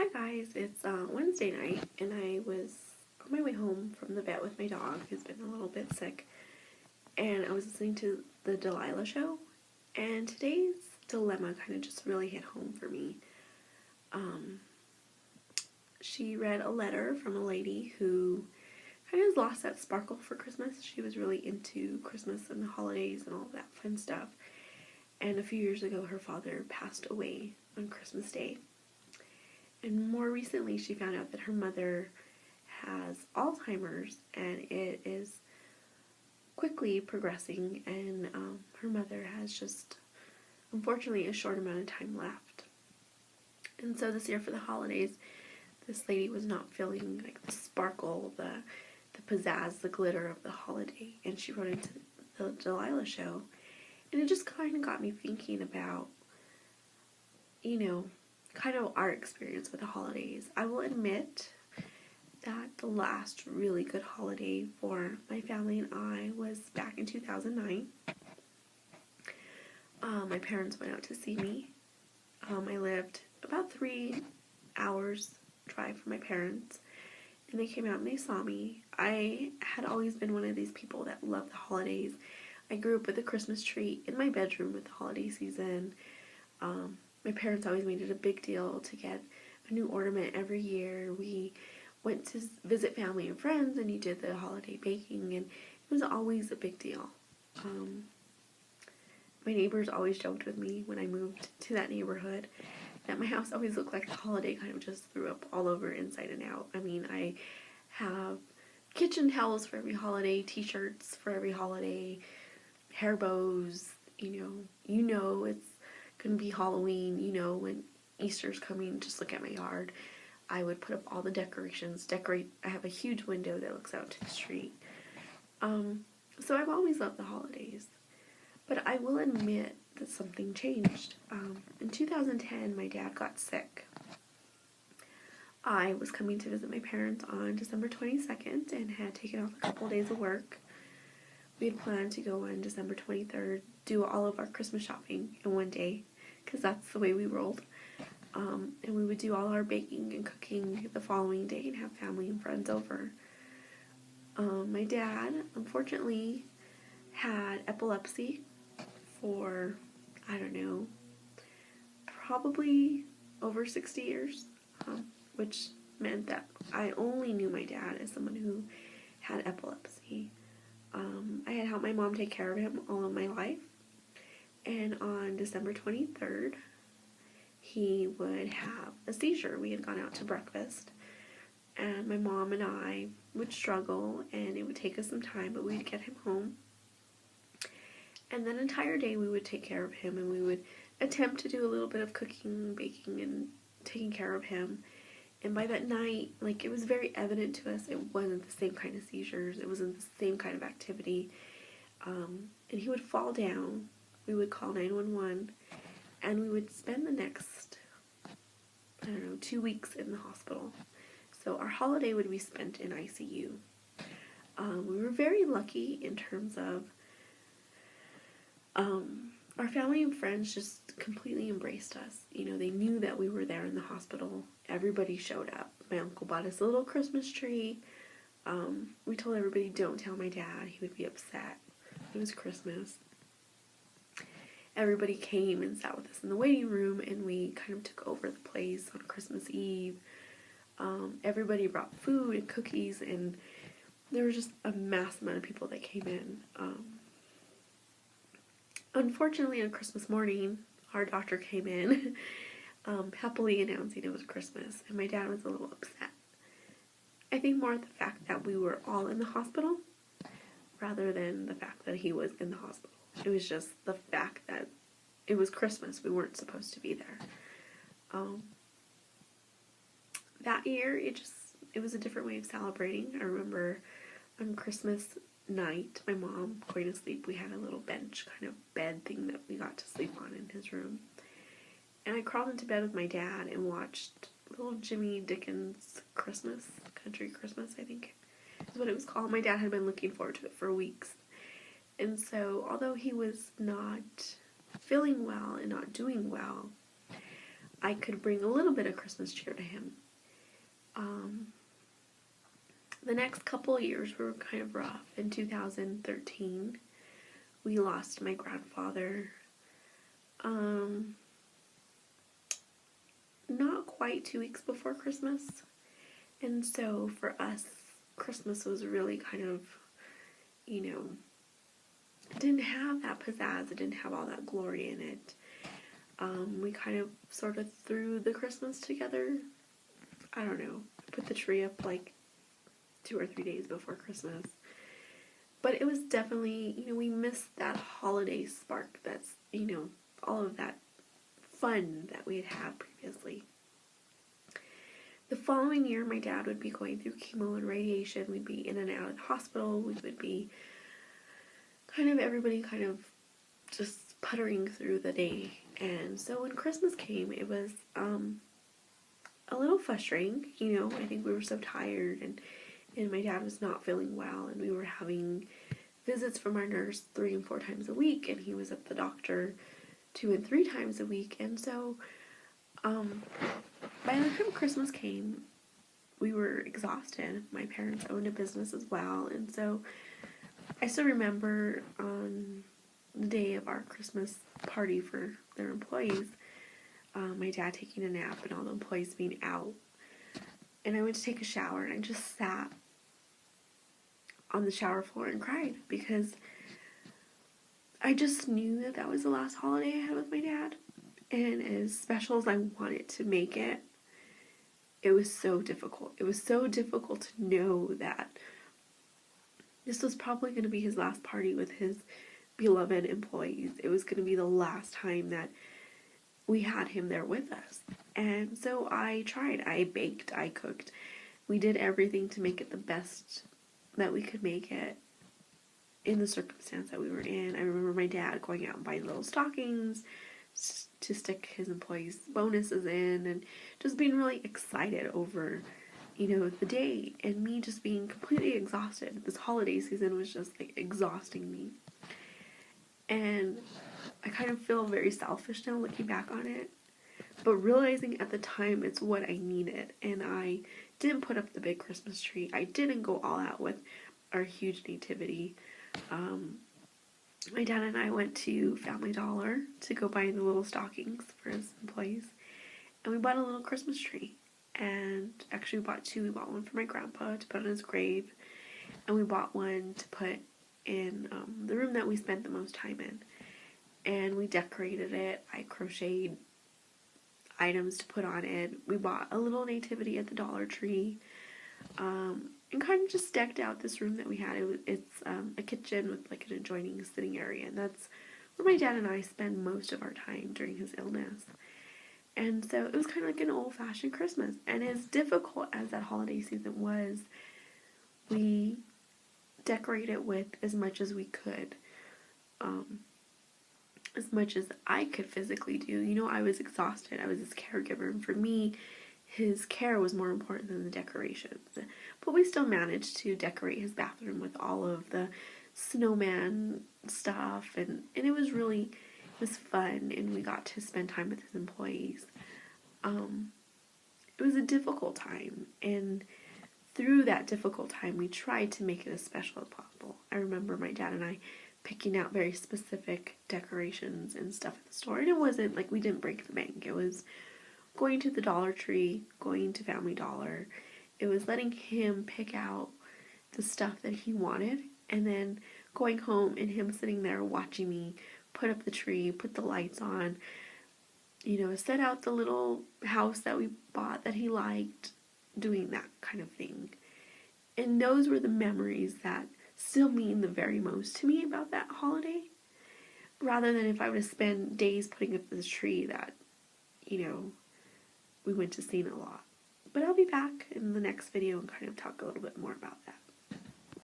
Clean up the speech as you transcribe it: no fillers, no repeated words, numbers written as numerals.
Hi guys, it's Wednesday night and I was on my way home from the vet with my dog who's been a little bit sick, and I was listening to the Delilah show, and today's dilemma kind of just really hit home for me. She read a letter from a lady who kind of has lost that sparkle for Christmas. She was really into Christmas and the holidays and all that fun stuff, and a few years ago her father passed away on Christmas Day. And more recently, she found out that her mother has Alzheimer's and it is quickly progressing, and her mother has just, unfortunately, a short amount of time left. And so this year for the holidays, this lady was not feeling like the sparkle, the pizzazz, the glitter of the holiday, and she wrote into the Delilah show, and it just kind of got me thinking about, kind of our experience with the holidays. I will admit that the last really good holiday for my family and I was back in 2009. My parents went out to see me. I lived about 3 hours drive from my parents, and they came out and they saw me. I had always been one of these people that loved the holidays. I grew up with a Christmas tree in my bedroom with the holiday season. My parents always made it a big deal to get a new ornament every year. We went to visit family and friends, and you did the holiday baking, and it was always a big deal. My neighbors always joked with me when I moved to that neighborhood that my house always looked like the holiday kind of just threw up all over inside and out. I mean, I have kitchen towels for every holiday, t-shirts for every holiday, hair bows, it's gonna be Halloween, when Easter's coming, just look at my yard. I would put up all the decorations, I have a huge window that looks out to the street. So I've always loved the holidays. But I will admit that something changed. In 2010, my dad got sick. I was coming to visit my parents on December 22nd and had taken off a couple days of work. We had planned to go on December 23rd, do all of our Christmas shopping in one day, because that's the way we rolled. And we would do all our baking and cooking the following day and have family and friends over. My dad, unfortunately, had epilepsy for, probably over 60 years, which meant that I only knew my dad as someone who had epilepsy. I had helped my mom take care of him all of my life, and on December 23rd, he would have a seizure. We had gone out to breakfast, and my mom and I would struggle, and it would take us some time, but we'd get him home. And that entire day we would take care of him, and we would attempt to do a little bit of cooking, baking, and taking care of him. And by that night, it was very evident to us it wasn't the same kind of seizures, it wasn't the same kind of activity. And he would fall down, we would call 911, and we would spend the next, 2 weeks in the hospital. So our holiday would be spent in ICU. We were very lucky in terms of our family and friends just completely embraced us. They knew that we were there in the hospital. Everybody showed up. My uncle bought us a little Christmas tree. We told everybody, don't tell my dad, he would be upset. It was Christmas. Everybody came and sat with us in the waiting room, and we kind of took over the place on Christmas Eve. Everybody brought food and cookies, and there was just a mass amount of people that came in. Unfortunately, on Christmas morning, our doctor came in, happily announcing it was Christmas, and my dad was a little upset. I think more at the fact that we were all in the hospital, rather than the fact that he was in the hospital. It was just the fact that it was Christmas, we weren't supposed to be there. That year, it was a different way of celebrating. I remember on Christmas night, my mom going to sleep, we had a little bench kind of bed thing that we got to sleep on in his room, and I crawled into bed with my dad and watched little Jimmy Dickens Christmas, Country Christmas, I think is what it was called. My dad had been looking forward to it for weeks, and so although he was not feeling well and not doing well, I could bring a little bit of Christmas cheer to him. The next couple of years were kind of rough. In 2013, we lost my grandfather. Not quite 2 weeks before Christmas. And so for us, Christmas was really kind of, it didn't have that pizzazz. It didn't have all that glory in it. We kind of sort of threw the Christmas together. I don't know. Put the tree up like 2 or 3 days before Christmas. But it was definitely, we missed that holiday spark that's, all of that fun that we had previously. The following year, my dad would be going through chemo and radiation. We'd be in and out of the hospital. We would be everybody just puttering through the day. And so when Christmas came, it was a little frustrating. I think we were so tired, and my dad was not feeling well, and we were having visits from our nurse 3 and 4 times a week, and he was at the doctor 2 and 3 times a week. And so by the time Christmas came, we were exhausted. My parents owned a business as well, and so I still remember on the day of our Christmas party for their employees, my dad taking a nap and all the employees being out. And I went to take a shower, and I just sat on the shower floor and cried because I just knew that was the last holiday I had with my dad. And as special as I wanted to make it, it was so difficult. It was so difficult to know that this was probably going to be his last party with his beloved employees. It was going to be the last time that we had him there with us. And so I tried. I baked. I cooked. We did everything to make it the best that we could make it in the circumstance that we were in. I remember my dad going out and buying little stockings to stick his employees' bonuses in, and just being really excited over, the day, and me just being completely exhausted. This holiday season was just exhausting me. And I kind of feel very selfish now looking back on it, but realizing at the time it's what I needed. And I didn't put up the big Christmas tree. I didn't go all out with our huge nativity. My dad and I went to Family Dollar to go buy the little stockings for his employees, and we bought a little Christmas tree. And actually we bought 2. We bought one for my grandpa to put on his grave, and we bought one to put in the room that we spent the most time in. And we decorated it. I crocheted items to put on it. We bought a little nativity at the Dollar Tree, and kind of just decked out this room that we had. It's a kitchen with an adjoining sitting area, and that's where my dad and I spend most of our time during his illness. And so it was kind of like an old-fashioned Christmas. And as difficult as that holiday season was, we decorated with as much as we could. As much as I could physically do. I was exhausted. I was his caregiver. And for me, his care was more important than the decorations. But we still managed to decorate his bathroom with all of the snowman stuff. And it was really... It was fun, and we got to spend time with his employees. It was a difficult time, and through that difficult time, we tried to make it as special as possible. I remember my dad and I picking out very specific decorations and stuff at the store, and it wasn't like we didn't break the bank. It was going to the Dollar Tree, going to Family Dollar. It was letting him pick out the stuff that he wanted, and then going home and him sitting there watching me put up the tree, put the lights on, set out the little house that we bought that he liked, doing that kind of thing. And those were the memories that still mean the very most to me about that holiday, rather than if I would have spent days putting up this tree that, we went to see a lot. But I'll be back in the next video and kind of talk a little bit more about that.